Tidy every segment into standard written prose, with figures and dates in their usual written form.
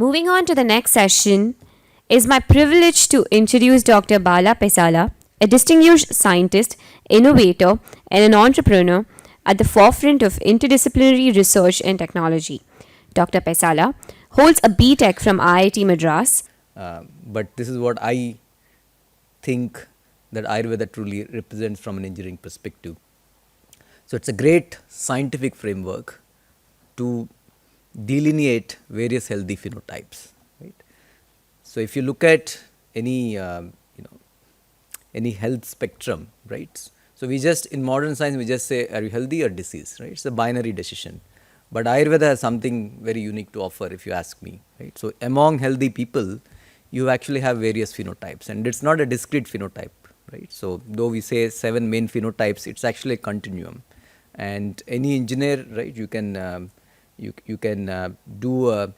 Moving on to the next session, it's my privilege to introduce Dr. Bala Pesalla, a distinguished scientist, innovator, and an entrepreneur at the forefront of interdisciplinary research and technology. Dr. Pesalla holds a B.Tech from IIT Madras. But this is what I think that Ayurveda truly represents from an engineering perspective. So it's a great scientific framework to delineate various healthy phenotypes. Right? So if you look at any health spectrum, right? So we just in modern science we just say are you healthy or disease, right? It's a binary decision. But Ayurveda has something very unique to offer, if you ask me. Right? So among healthy people, you actually have various phenotypes, and it's not a discrete phenotype, right? So though we say 7 main phenotypes, it's actually a continuum. And any engineer, right? You can do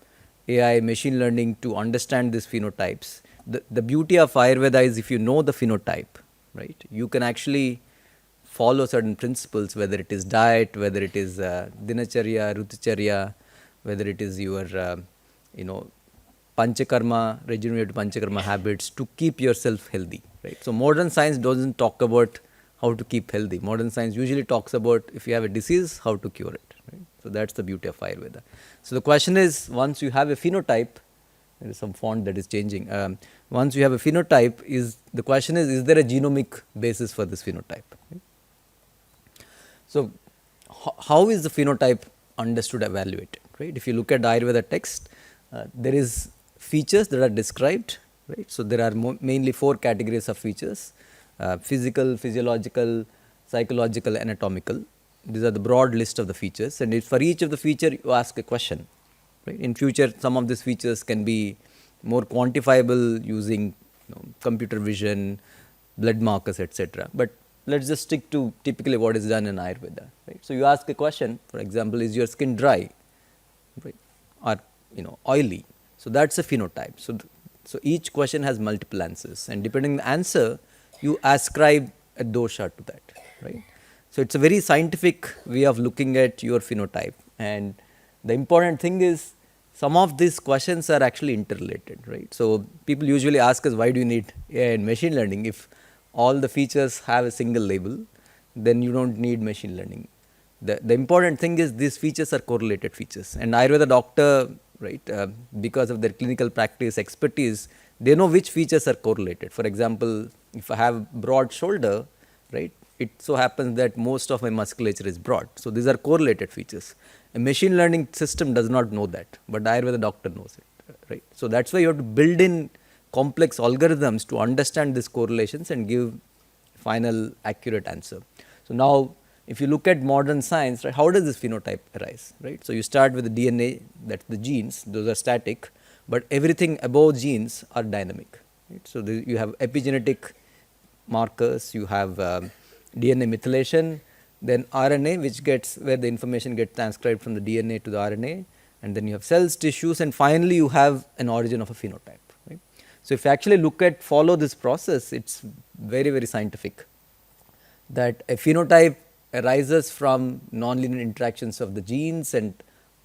AI machine learning to understand these phenotypes. The beauty of Ayurveda is if you know the phenotype, right? You can actually follow certain principles, whether it is diet, whether it is dinacharya, ruticharya, whether it is your panchakarma, regenerative panchakarma habits to keep yourself healthy, right? So modern science doesn't talk about how to keep healthy. Modern science usually talks about if you have a disease, how to cure it, right? So that's the beauty of Ayurveda. So the question is, once you have a phenotype, there is some font that is changing. Once you have a phenotype, the question is there a genomic basis for this phenotype? Right? So how is the phenotype understood, evaluated, right? If you look at the Ayurveda text, there is features that are described, right? So there are mainly 4 categories of features: physical, physiological, psychological, anatomical. These are the broad list of the features, and if for each of the feature you ask a question, right? In future, some of these features can be more quantifiable using computer vision, blood markers, etc. But let's just stick to typically what is done in Ayurveda, right? So you ask a question, for example, is your skin dry, right, or oily? So that's a phenotype. So each question has multiple answers, and depending on the answer, you ascribe a dosha to that, right? So it's a very scientific way of looking at your phenotype, and the important thing is some of these questions are actually interrelated, right? So people usually ask us, why do you need AI and machine learning? If all the features have a single label, then you don't need machine learning. The important thing is these features are correlated features, and Ayurveda doctor, right, because of their clinical practice expertise, they know which features are correlated. For example, if I have broad shoulder, right, it so happens that most of my musculature is broad. So these are correlated features. A machine learning system does not know that, but the Ayurveda doctor knows it, right? So that's why you have to build in complex algorithms to understand these correlations and give final accurate answer. So now, if you look at modern science, right, how does this phenotype arise, right? So you start with the DNA, that's the genes, those are static, but everything above genes are dynamic, right? So you have epigenetic markers, you have DNA methylation, then RNA, which gets where the information gets transcribed from the DNA to the RNA, and then you have cells, tissues, and finally you have an origin of a phenotype, right? So if you actually follow this process, it's very, very scientific, that a phenotype arises from nonlinear interactions of the genes and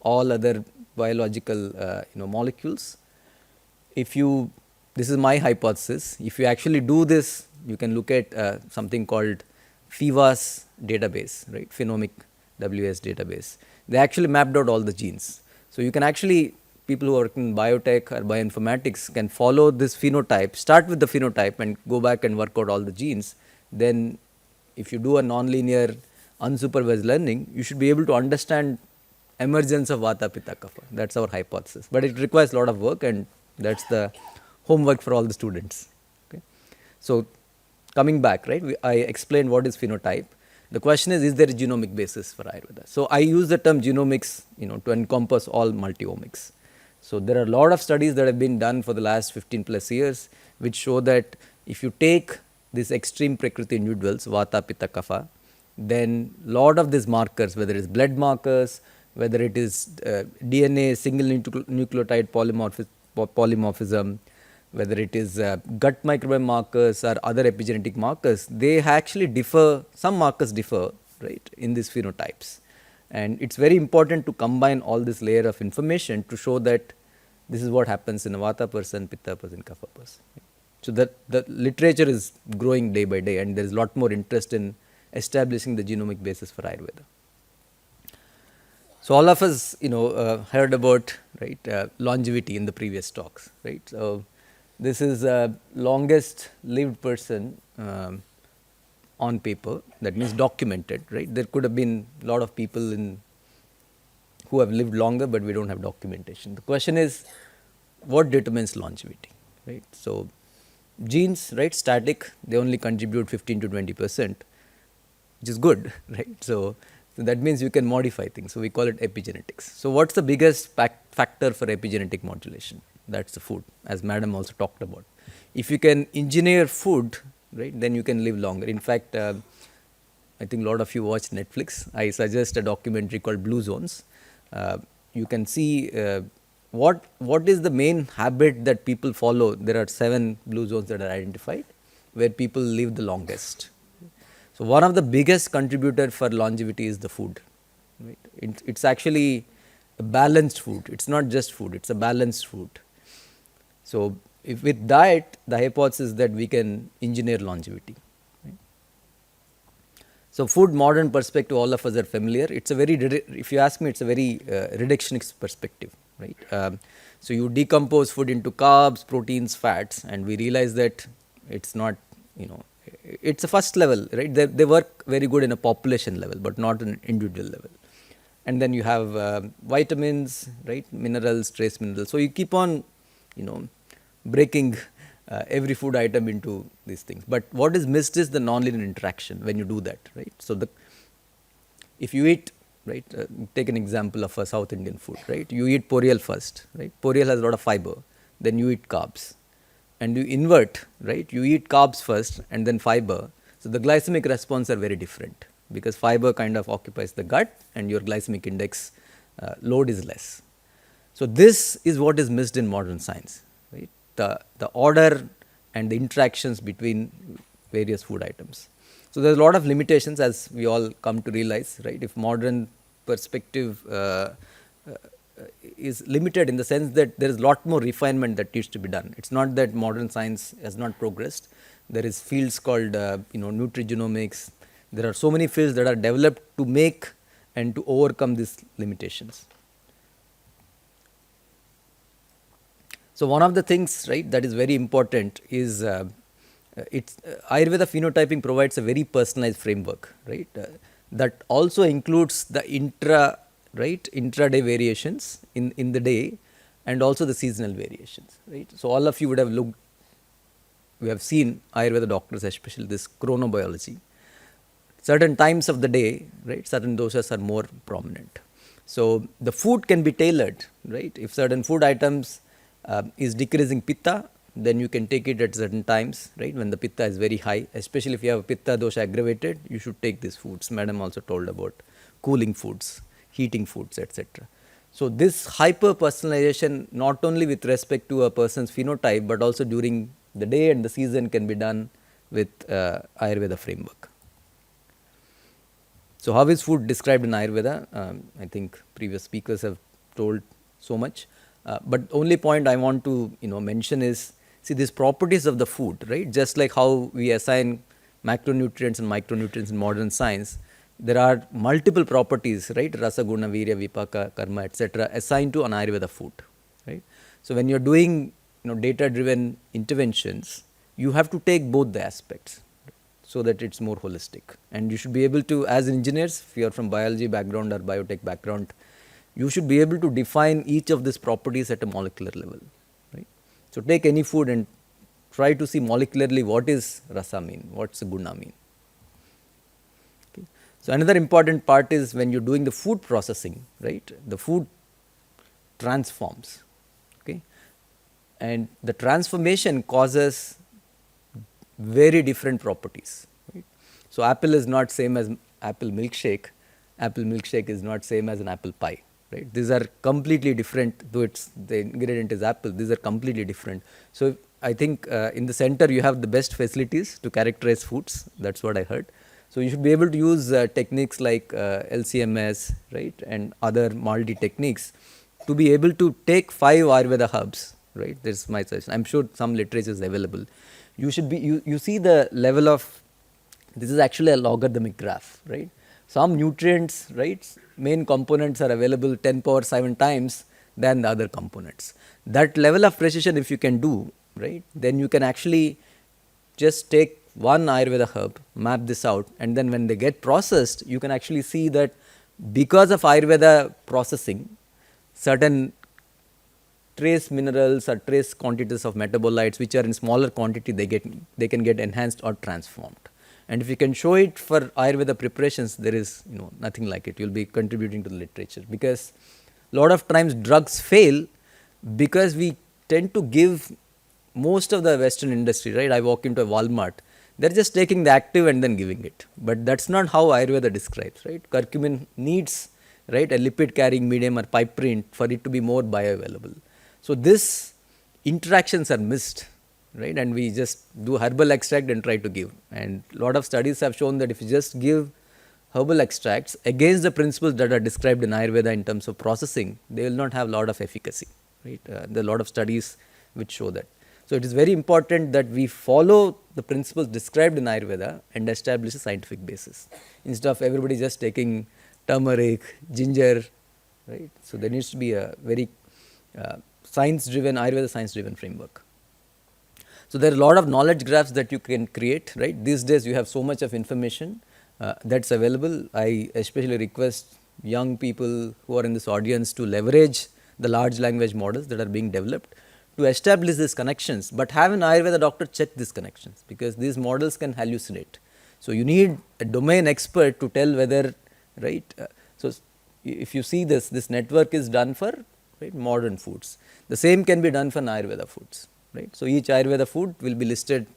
all other biological molecules. This is my hypothesis, if you actually do this, you can look at something called PHEWAS database, right, phenomic WS database. They actually mapped out all the genes. So you can actually, people who are working in biotech or bioinformatics can follow this phenotype, start with the phenotype and go back and work out all the genes. Then if you do a nonlinear unsupervised learning, you should be able to understand emergence of Vata, Pitta, Kapha. That's our hypothesis. But it requires a lot of work, and that's the homework for all the students. Okay. So coming back, right, I explained what is phenotype. The question is there a genomic basis for Ayurveda? So I use the term genomics, to encompass all multi-omics. So there are a lot of studies that have been done for the last 15 plus years, which show that if you take these extreme Prakriti individuals, Vata, Pitta, Kapha, then lot of these markers, whether it is blood markers, whether it is DNA single nucleotide polymorphism, whether it is gut microbiome markers or other epigenetic markers, they actually differ, some markers differ, right, in these phenotypes. And it's very important to combine all this layer of information to show that this is what happens in a Vata person, Pitta person, Kapha person. So that the literature is growing day by day, and there is a lot more interest in establishing the genomic basis for Ayurveda. So all of us, heard about longevity in the previous talks, right? So this is longest lived person on paper. That means documented, right? There could have been a lot of people who have lived longer, but we don't have documentation. The question is, what determines longevity, right? So genes, right, static, they only contribute 15 to 20%, which is good, right? So that means you can modify things. So we call it epigenetics. So what's the biggest factor for epigenetic modulation? That's the food, as madam also talked about. If you can engineer food, right, then you can live longer. In fact, I think a lot of you watch Netflix. I suggest a documentary called Blue Zones. You can see what is the main habit that people follow. There are 7 blue zones that are identified where people live the longest. So one of the biggest contributor for longevity is the food. Right? It's actually a balanced food. It's not just food. It's a balanced food. So if with diet, the hypothesis that we can engineer longevity. Right? So food, modern perspective, all of us are familiar. It's a very, if you ask me, it's a very reductionist perspective. Right? So you decompose food into carbs, proteins, fats, and we realize that it's not, it's a first level, right? They work very good in a population level, but not an individual level. And then you have vitamins, right? Minerals, trace minerals. So you keep on, breaking every food item into these things. But what is missed is the nonlinear interaction when you do that, right? So if you eat, right, take an example of a South Indian food, right? You eat poriyal first, right? Poriyal has a lot of fiber. Then you eat carbs. And you invert, right? You eat carbs first and then fiber. So the glycemic response are very different because fiber kind of occupies the gut and your glycemic index load is less. So this is what is missed in modern science, right? The order and the interactions between various food items. So there's a lot of limitations as we all come to realize, right? If modern perspective is limited in the sense that there is a lot more refinement that needs to be done. It's not that modern science has not progressed. There is fields called nutrigenomics. There are so many fields that are developed to make and to overcome these limitations. So one of the things, right, that is very important is Ayurveda phenotyping provides a very personalized framework, right? That also includes the intraday variations in the day and also the seasonal variations, right? So all of you would have we have seen Ayurveda doctors, especially this chronobiology. Certain times of the day, right, certain doshas are more prominent. So the food can be tailored, right? If certain food items is decreasing pitta, then you can take it at certain times, right, when the pitta is very high. Especially if you have pitta dosha aggravated, you should take these foods. Madam also told about cooling foods, heating foods, etc. So this hyper personalization, not only with respect to a person's phenotype, but also during the day and the season, can be done with Ayurveda framework. So how is food described in Ayurveda? I think previous speakers have told so much. But only point I want to mention is, see, these properties of the food, right? Just like how we assign macronutrients and micronutrients in modern science, there are multiple properties, right? Rasa, guna, virya, vipaka, karma, etc. assigned to an Ayurveda food, right? So when you're doing data-driven interventions, you have to take both the aspects so that it's more holistic. And you should be able to, as engineers, if you're from biology background or biotech background, you should be able to define each of these properties at a molecular level, right? So take any food and try to see molecularly what is rasa mean, what's guna mean. Okay. So another important part is when you're doing the food processing, right? The food transforms, okay, and the transformation causes very different properties. Right? So apple is not same as apple milkshake. Apple milkshake is not same as an apple pie. Right? These are completely different, though the ingredient is apple. These are completely different. So I think in the center you have the best facilities to characterize foods. That's what I heard. So you should be able to use techniques like LCMS, right, and other MALDI techniques to be able to take 5 Ayurveda herbs, right? This is my suggestion. I'm sure some literature is available. You should be, you see the level of, this is actually a logarithmic graph, right? Some nutrients, right, main components are available 10 power 7 times than the other components. That level of precision, if you can do, right, then you can actually just take one Ayurveda herb, map this out, and then when they get processed, you can actually see that because of Ayurveda processing, certain trace minerals or trace quantities of metabolites which are in smaller quantity, they can get enhanced or transformed. And if you can show it for Ayurveda preparations, there is nothing like it. You'll be contributing to the literature, because a lot of times drugs fail because we tend to give most of the Western industry, right? I walk into a Walmart, they're just taking the active and then giving it. But that's not how Ayurveda describes, right? Curcumin needs, right, a lipid carrying medium or piperine for it to be more bioavailable. So these interactions are missed, right? And we just do herbal extract and try to give. And a lot of studies have shown that if you just give herbal extracts against the principles that are described in Ayurveda in terms of processing, they will not have a lot of efficacy, right? There are a lot of studies which show that. So it is very important that we follow the principles described in Ayurveda and establish a scientific basis, instead of everybody just taking turmeric, ginger, right? So there needs to be a very science-driven, Ayurveda science-driven framework. So there are a lot of knowledge graphs that you can create, right? These days you have so much of information that's available. I especially request young people who are in this audience to leverage the large language models that are being developed to establish these connections, but have an Ayurveda doctor check these connections, because these models can hallucinate. So you need a domain expert to tell whether, right? So if you see this network is done for, right, modern foods. The same can be done for Ayurveda foods, right? So each Ayurveda food will be listed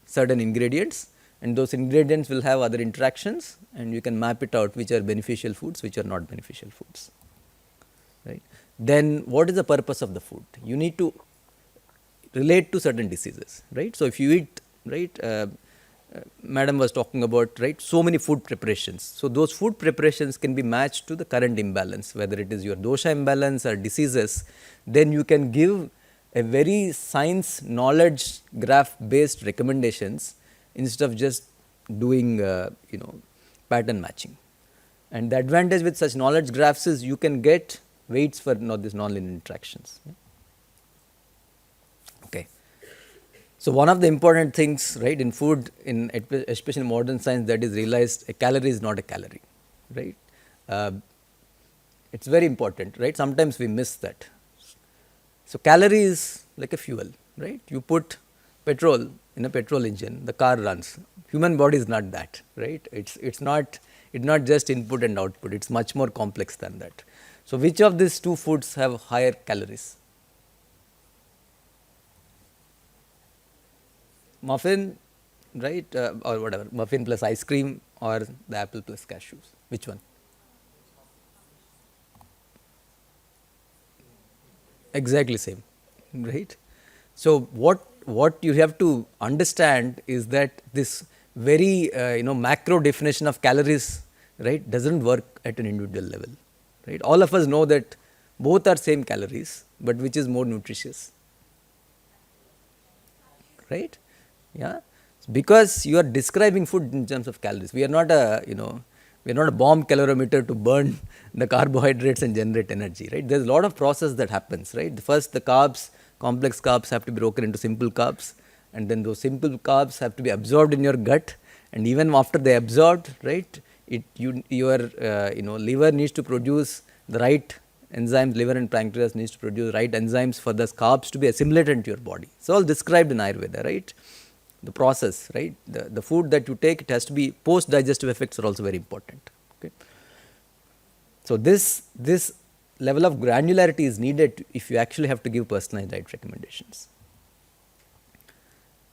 certain ingredients, and those ingredients will have other interactions, and you can map it out which are beneficial foods, which are not beneficial foods, right? Then what is the purpose of the food? You need to relate to certain diseases, right? So if you eat, right, madam was talking about, right, so many food preparations. So those food preparations can be matched to the current imbalance, whether it is your dosha imbalance or diseases. Then you can give a very science knowledge graph based recommendations instead of just doing pattern matching. And the advantage with such knowledge graphs is you can get weights for these nonlinear interactions. Okay. So one of the important things, right, in food, in especially in modern science, that is realized, a calorie is not a calorie, right? It's very important, right? Sometimes we miss that. So calorie is like a fuel, right? You put petrol in a petrol engine, the car runs. Human body is not that, right? It's not just input and output. It's much more complex than that. So which of these two foods have higher calories? Muffin, right, or whatever, muffin plus ice cream, or the apple plus cashews? Which one? Exactly same, right? So what you have to understand is that this very macro definition of calories, right, doesn't work at an individual level, right? All of us know that both are same calories, but which is more nutritious, right? Yeah, because you are describing food in terms of calories. We are not a we are not a bomb calorimeter to burn the carbohydrates and generate energy, right? There's a lot of process that happens, right? First, the carbs, complex carbs have to be broken into simple carbs, and then those simple carbs have to be absorbed in your gut, and even after they absorbed, right, your liver needs to produce the right enzymes. Liver and pancreas needs to produce right enzymes for the carbs to be assimilated into your body. It's all described in Ayurveda, right? The process, right? The food that you take, it has to be, post digestive effects are also very important. Okay. So this level of granularity is needed if you actually have to give personalized diet recommendations.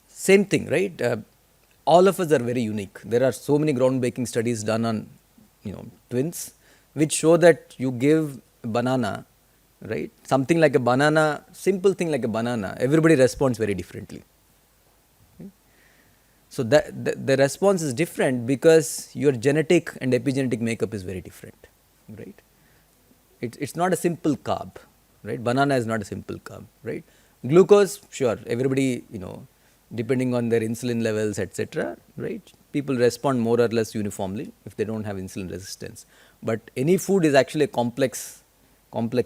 Same thing, right? All of us are very unique. There are so many groundbreaking studies done on twins, which show that you give a banana, right? Something like a banana, simple thing like a banana, everybody responds very differently. So the response is different because your genetic and epigenetic makeup is very different, right? It's not a simple carb, right? Banana is not a simple carb, right? Glucose, sure, everybody, you know, depending on their insulin levels, etc., right? People respond more or less uniformly if they don't have insulin resistance. But any food is actually a complex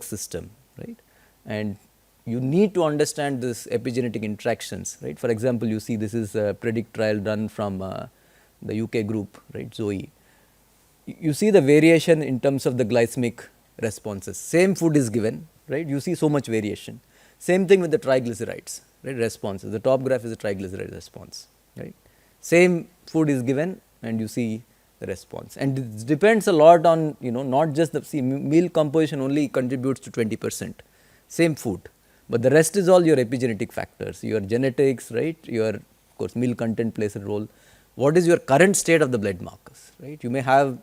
system, right? And you need to understand this epigenetic interactions, right? For example, you see this is a predict trial done from the UK group, right, Zoe. You see the variation in terms of the glycemic responses. Same food is given, right? You see so much variation. Same thing with the triglycerides, right? Responses. The top graph is the triglyceride response, right? Same food is given and you see the response. And it depends a lot on, you know, not just the, see, meal composition only contributes to 20%. Same food. But the rest is all your epigenetic factors, your genetics, right? Your, of course, meal content plays a role. What is your current state of the blood markers, right? You may have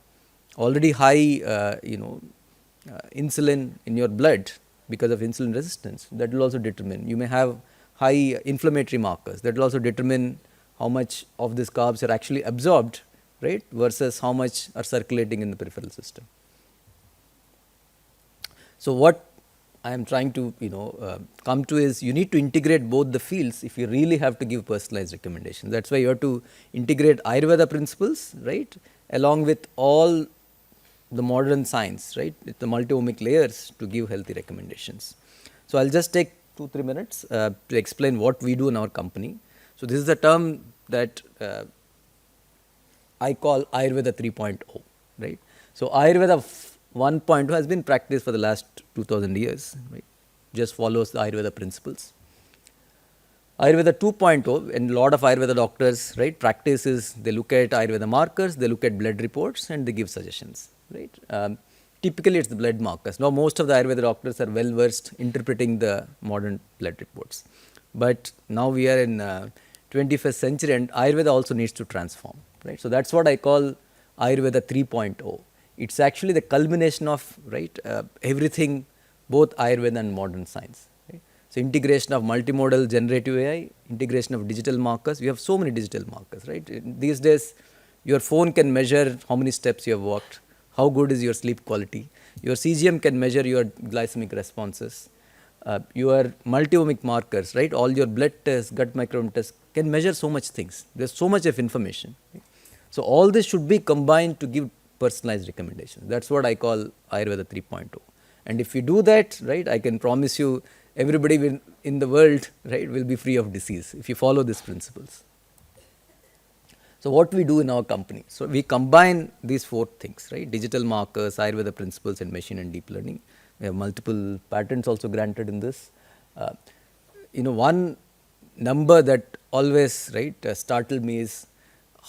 already high, insulin in your blood because of insulin resistance. That will also determine. You may have high inflammatory markers. That will also determine how much of these carbs are actually absorbed, right, versus how much are circulating in the peripheral system. So what I am trying to, come to is you need to integrate both the fields if you really have to give personalized recommendations. That's why you have to integrate Ayurveda principles, right, along with all the modern science, right, with the multi-omic layers to give healthy recommendations. So I'll just take 2-3 minutes to explain what we do in our company. So this is a term that I call Ayurveda 3.0, right. So Ayurveda 1.0 has been practiced for the last 2000 years, right, just follows the Ayurveda principles. Ayurveda 2.0, and a lot of Ayurveda doctors, right, practice is they look at Ayurveda markers, they look at blood reports and they give suggestions, right. Typically it's the blood markers. Now most of the Ayurveda doctors are well versed interpreting the modern blood reports. But now we are in 21st century and Ayurveda also needs to transform, right. So that's what I call Ayurveda 3.0. It's actually the culmination of, right, everything, both Ayurveda and modern science. Right? So integration of multimodal generative AI, integration of digital markers. We have so many digital markers, right? These days, your phone can measure how many steps you have walked, how good is your sleep quality. Your CGM can measure your glycemic responses. Your multi-omic markers, right? All your blood tests, gut microbiome tests can measure so much things. There's so much of information. Right? So all this should be combined to give personalized recommendations. That's what I call Ayurveda 3.0. And if you do that, right, I can promise you everybody will, in the world, right, will be free of disease if you follow these principles. So what we do in our company? So we combine these 4 things, right, digital markers, Ayurveda principles and machine and deep learning. We have multiple patents also granted in this. One number that always, right, startled me is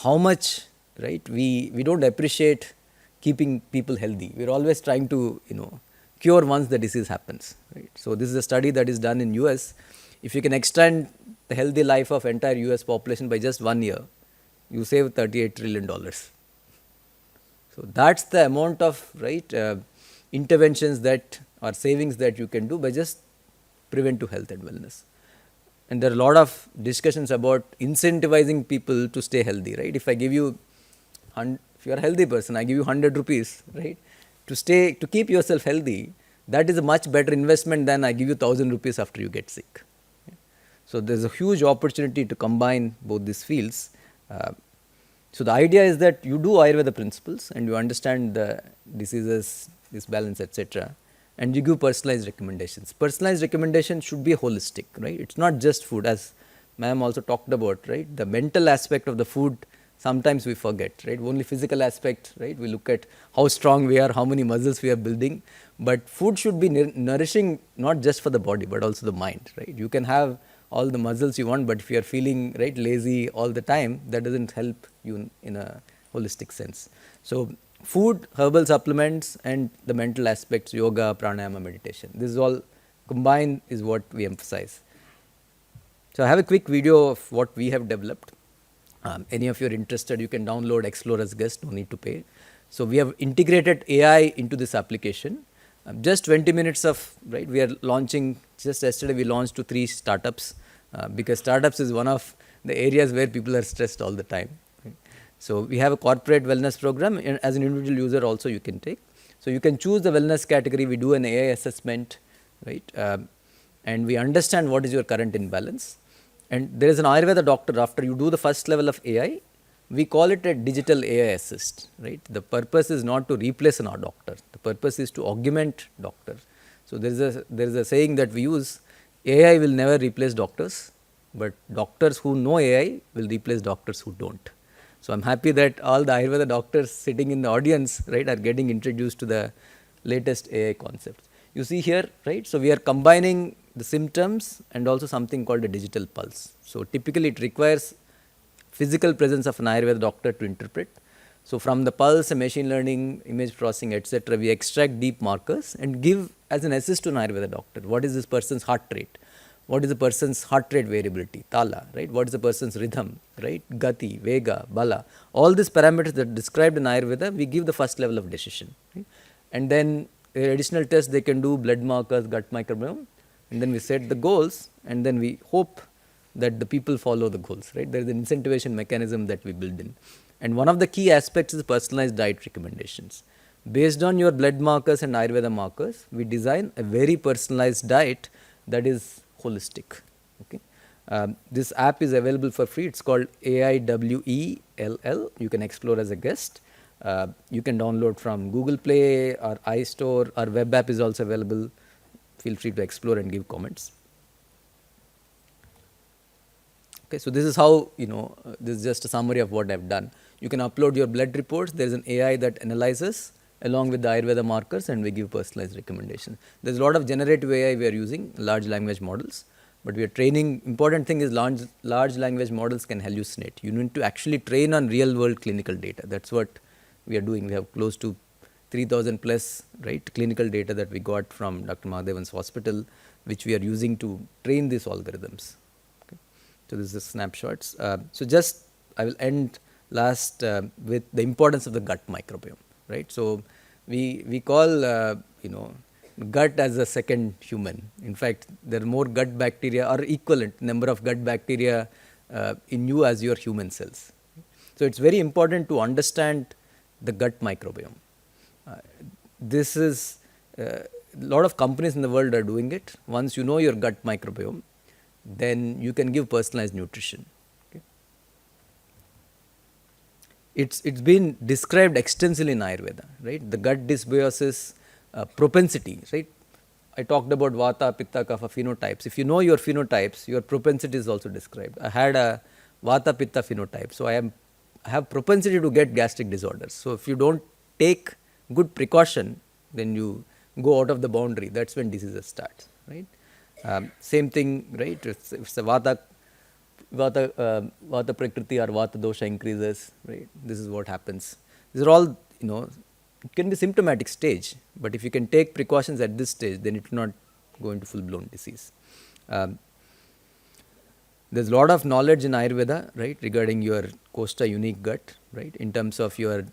how much, right, we don't appreciate keeping people healthy. We're always trying to, cure once the disease happens, right. So this is a study that is done in US. If you can extend the healthy life of entire US population by just 1 year, you save $38 trillion. So that's the amount of, right, interventions that or savings that you can do by just preventive health and wellness. And there are a lot of discussions about incentivizing people to stay healthy, right. If I give you, if you are a healthy person, I give you 100 rupees, right, to keep yourself healthy, that is a much better investment than I give you 1000 rupees after you get sick. So there's a huge opportunity to combine both these fields. So the idea is that you do Ayurveda principles and you understand the diseases, this balance, etc., and you give personalized recommendations. Personalized recommendation should be holistic, right? It's not just food, as ma'am also talked about, right? The mental aspect of the food, sometimes we forget, right? Only physical aspect, right? We look at how strong we are, how many muscles we are building, but food should be nourishing not just for the body, but also the mind, right? You can have all the muscles you want, but if you are feeling, right, lazy all the time, that doesn't help you in a holistic sense. So food, herbal supplements, and the mental aspects, yoga, pranayama, meditation. This is all combined is what we emphasize. So I have a quick video of what we have developed. Any of you are interested, you can download Explore as Guest, no need to pay. So we have integrated AI into this application. Just 20 minutes of, right, we are launching, just yesterday we launched to 3 startups because startups is one of the areas where people are stressed all the time. Right? So we have a corporate wellness program, and as an individual user also you can take. So you can choose the wellness category, we do an AI assessment, right? And we understand what is your current imbalance. And there is an Ayurveda doctor, after you do the first level of AI, we call it a digital AI assist, right? The purpose is not to replace an doctor. The purpose is to augment doctor. So there is a saying that we use: AI will never replace doctors, but doctors who know AI will replace doctors who don't. So I'm happy that all the Ayurveda doctors sitting in the audience, right, are getting introduced to the latest AI concepts. You see here, right? So we are combining the symptoms and also something called a digital pulse. So typically it requires physical presence of an Ayurveda doctor to interpret. So from the pulse, machine learning, image processing, etc., we extract deep markers and give as an assist to an Ayurveda doctor. What is this person's heart rate? What is the person's heart rate variability, tala, right? What is the person's rhythm, right? Gati, vega, bala. All these parameters that are described in Ayurveda, we give the first level of decision. Right? And then additional tests they can do, blood markers, gut microbiome, and then we set the goals, and then we hope that the people follow the goals, right? There is an incentivization mechanism that we build in. And one of the key aspects is personalized diet recommendations. Based on your blood markers and Ayurveda markers, we design a very personalized diet that is holistic. Okay. This app is available for free. It's called AIWELL. You can explore as a guest. You can download from Google Play or iStore. Our web app is also available. Feel free to explore and give comments. Okay, so this is how, this is just a summary of what I've done. You can upload your blood reports. There is an AI that analyzes along with the Ayurveda markers, and we give personalized recommendations. There's a lot of generative AI we are using, large language models, but we are training. Important thing is large language models can hallucinate. You need to actually train on real world clinical data. That's what we are doing. We have close to 3,000 plus, right, clinical data that we got from Dr. Mahadevan's hospital, which we are using to train these algorithms. Okay. So this is the snapshots. So just I will end last with the importance of the gut microbiome, right? So we call gut as a second human. In fact, there are more gut bacteria or equivalent number of gut bacteria in you as your human cells. So it's very important to understand the gut microbiome. This is a lot of companies in the world are doing it. Once you know your gut microbiome, then you can give personalized nutrition. Okay. It's been described extensively in Ayurveda, right? The gut dysbiosis propensity, right? I talked about Vata, Pitta, Kapha phenotypes. If you know your phenotypes, your propensity is also described. I had a Vata, Pitta phenotype, so I have propensity to get gastric disorders. So if you don't take good precaution, then you go out of the boundary. That's when diseases start, right? Same thing, right? If the Vata Prakriti or Vata dosha increases, right? This is what happens. These are all, it can be symptomatic stage, but if you can take precautions at this stage, then it will not go into full-blown disease. There's a lot of knowledge in Ayurveda, right, regarding your Kosta unique gut, right, in terms of your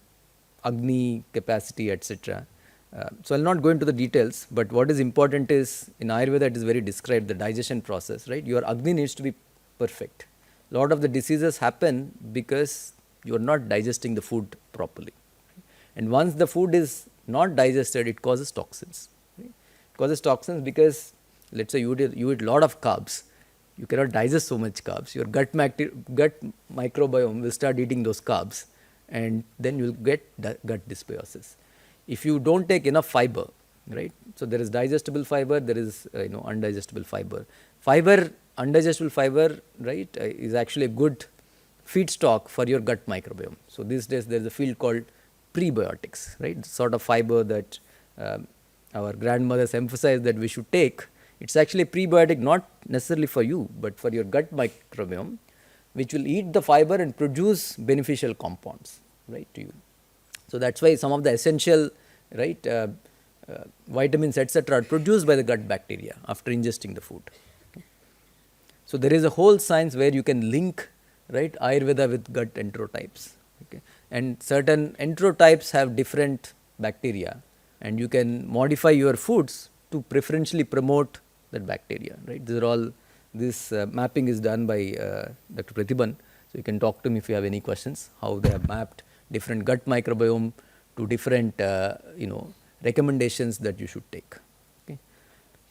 Agni capacity, etc. So I'll not go into the details, but what is important is in Ayurveda it is very described, the digestion process, right? Your Agni needs to be perfect. A lot of the diseases happen because you are not digesting the food properly. And once the food is not digested, it causes toxins. Right? It causes toxins because, let's say you eat a lot of carbs. You cannot digest so much carbs. Your gut microbiome will start eating those carbs, and then you will get gut dysbiosis. If you don't take enough fiber, right? So there is digestible fiber, there is undigestible fiber. Undigestible fiber, right, is actually a good feedstock for your gut microbiome. So these days there is a field called prebiotics, right? The sort of fiber that our grandmothers emphasized that we should take. It's actually a prebiotic, not necessarily for you, but for your gut microbiome, which will eat the fiber and produce beneficial compounds, right, to you. So that's why some of the essential, right, vitamins, etc., are produced by the gut bacteria after ingesting the food. Okay. So there is a whole science where you can link, right, Ayurveda with gut enterotypes. Okay. And certain enterotypes have different bacteria, and you can modify your foods to preferentially promote that bacteria, right? These are all, this mapping is done by Dr. Pratibhan. So you can talk to me if you have any questions, how they have mapped different gut microbiome to different, recommendations that you should take. Okay.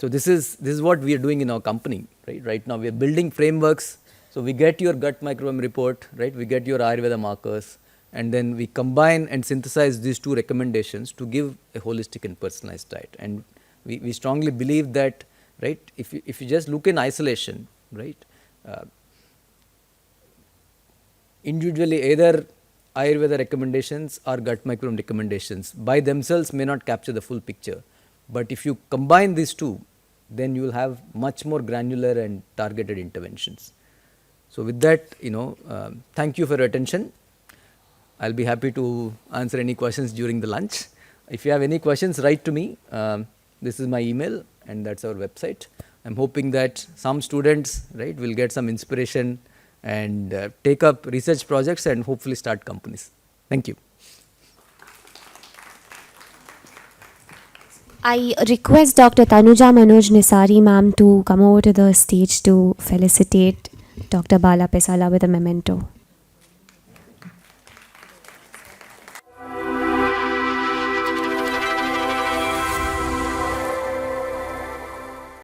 So this is what we are doing in our company, right? Right now we are building frameworks. So we get your gut microbiome report, right? We get your Ayurveda markers, and then we combine and synthesize these two recommendations to give a holistic and personalized diet. And we strongly believe that, right? If you just look in isolation, right? Individually, either Ayurveda recommendations or gut microbiome recommendations by themselves may not capture the full picture. But if you combine these two, then you will have much more granular and targeted interventions. So with that, thank you for your attention. I'll be happy to answer any questions during the lunch. If you have any questions, write to me. This is my email and that's our website. I'm hoping that some students, right, will get some inspiration and take up research projects and hopefully start companies. Thank you. I request Dr. Tanuja Manoj Nisari ma'am to come over to the stage to felicitate Dr. Bala Pesalla with a memento.